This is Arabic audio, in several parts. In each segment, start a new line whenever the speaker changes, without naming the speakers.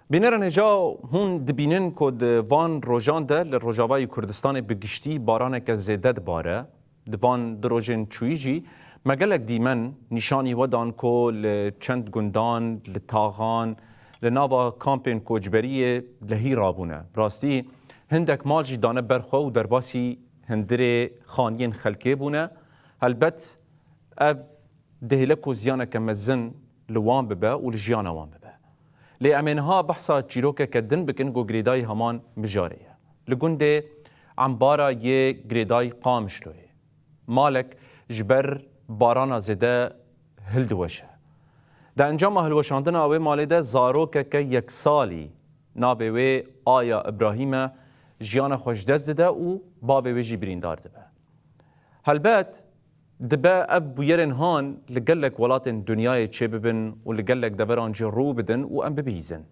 بینرن هجا هون دبینن کد وان روجان ده لروجاوای کردستان بگشتی باران که زیدت باره دوان دروجن چویجی مگلک دیمن نشانی ودان کو لچند گندان لتاغان لناوا کامپین کوجبریه لهی رابونه راستی هندک مالجی دانه برخو و درباسی هندره خانین خلکه بونه البت اف دهلکو زیانه که مزن لوان ببه و لجیانه وان ببه لأمنها بحثا تشيروكا كدن بكن جو جريداي همان مجارية لجندة عمبارا يه جريداي قامشلوه مالك جبر بارانا زده هلدوشه ده انجام هلوشاندنا اوه مالی ده زاروكا که یک سالی نابه وی آیا ابراهیم جیان خوشدست ده و بابه وی جی بریندار ده هلبت دبا اف بویرن هان لقلك ولاتن دنیای چه ببن و لقلك دبران جرو بدن و ام ببیزن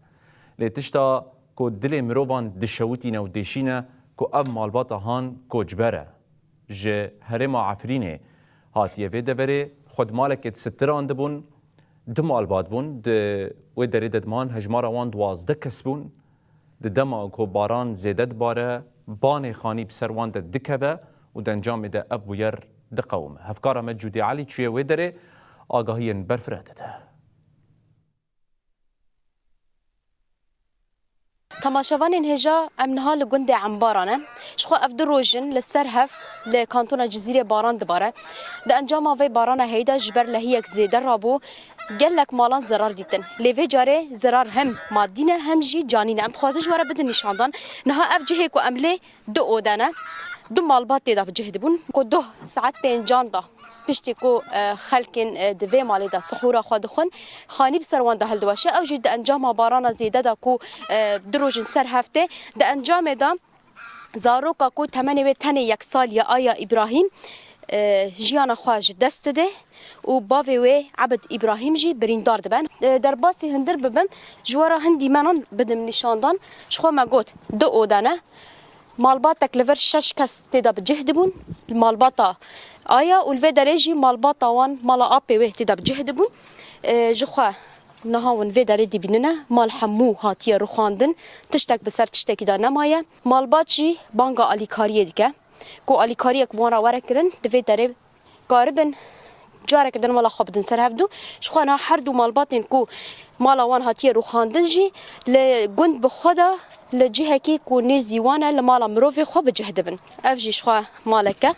لیتشتا کو دل مروان دشوتینا و دیشینا کو اف مالباتا هان کو جبره جه هرما عفرینه هاتیه وی دبره خود مالکت ستران دبون دو مالبات بون و دری ددمان هجمارا وان 12 کس بون دما کو باران زیدت باره بان خانی بسر وان دکبه و دنجام ده اف بویر دقوم هفكار مجودي علي تشي ويدري آگاهی برفراتته
تماشاوان هجا امنها لجند عمبارانه شخو افدر روجن للسرهف لكانتونا جزيره باران دباره ده انجام في بارانه هيدا جبر لهيك زيد رابو قال لك مالان زرار ديتن ليفي جاري زرار هم مادينه هم جي جانينه ام تخوازي جواره بدن نشاندان نها اف جهيك واملي دو اودانه دو مالبات دا بجهد بون کو دو ساعت پنجان دا پشتی کو خلکن دوی مالی دا سحورا خود خون خانی بسروان دا هلدواشه او جد انجام بارانا زیده دا کو دروجن سر هفته دا انجام دا زاروکا کو تمنی و تنی یک سال یا آیا ابراهیم جیان خواج دست ده و باوی و عبد ابراهیم جی بریندار دبن در باسی هندر ببم جوارا هندی منان بدم نشاندان شخوا ما گوت دو اودانه مالباتك لفر شش كس تدا بجهد بون المالباتا آيا والفي دريجي مالباتا وان مالا آبي ويه تدا بجهد بون جخوا نهاون في دريدي بيننا مال حمو هاتيا روخاندن تشتك بسر تشتكي دا نمايا مالباتشي بانغا أليكاريه ديكا كو أليكاريه كمورا وركرن دفي دري قاربن جارك دن مالا خبدن سر هفدو شخوا نا هر دو مالباتين كو مالا وان هاتيا روخاندن جي لجند بخدا لجهه كي كو نزيوانا لمالا مروفي خو بجهد بن افجي شخوا مالكه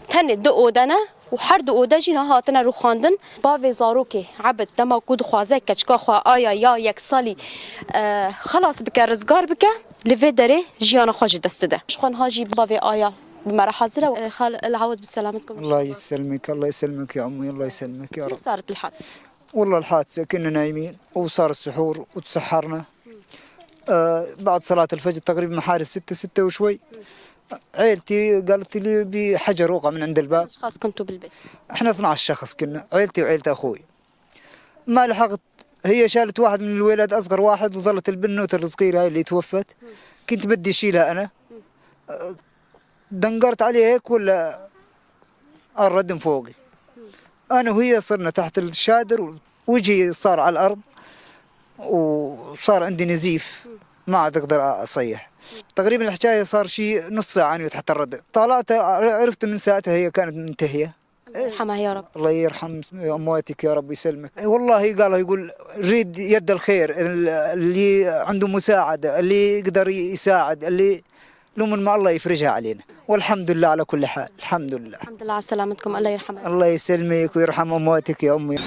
تن دو اودنا وحر دو اودا جينا هاتنا روخاندن باوي زاروكي عبد دما كود خوازك كچكا خوا آيا يا يك سالي خلاص بك رزقار بك لفي دري جيانا خوج دست ده شخوان هاجي باوي آيا بمرة حاضرة خال العود بسلامتكم
الله يسلمك الله يسلمك يا أمي الله يسلمك يا رب.
كيف صارت الحادثة؟
والله الحادثة كنا نايمين وصار السحور وتسحرنا بعد صلاة الفجر تقريبا محارس 6 وشوي عيلتي قالت لي بحجر وقع من عند الباب.
أشخاص كنتوا بالبيت؟
احنا 12 شخص كنا عيلتي وعيلة أخوي ما لحقت هي شالت واحد من الولاد أصغر واحد وظلت البنوتة الصغيرة هاي اللي توفت كنت بدي أشيلها أنا دنقرت عليها هيك ولا الردم فوقي أنا وهي صرنا تحت الشادر وجهي صار على الأرض وصار عندي نزيف ما عاد اقدر اصيح تقريبا الحكايه صار شيء نص ساعه انا تحت الردم طلعت عرفت من ساعتها هي كانت منتهيه
الله يرحمها يا رب
الله يرحم امواتك يا رب يسلمك والله يقول ريد يد الخير اللي عنده مساعده اللي يقدر يساعد اللي لو من ما الله يفرجها علينا والحمد لله على كل حال الحمد لله
الحمد لله على سلامتكم الله يرحمها
الله يسلمك ويرحم امواتك يا امي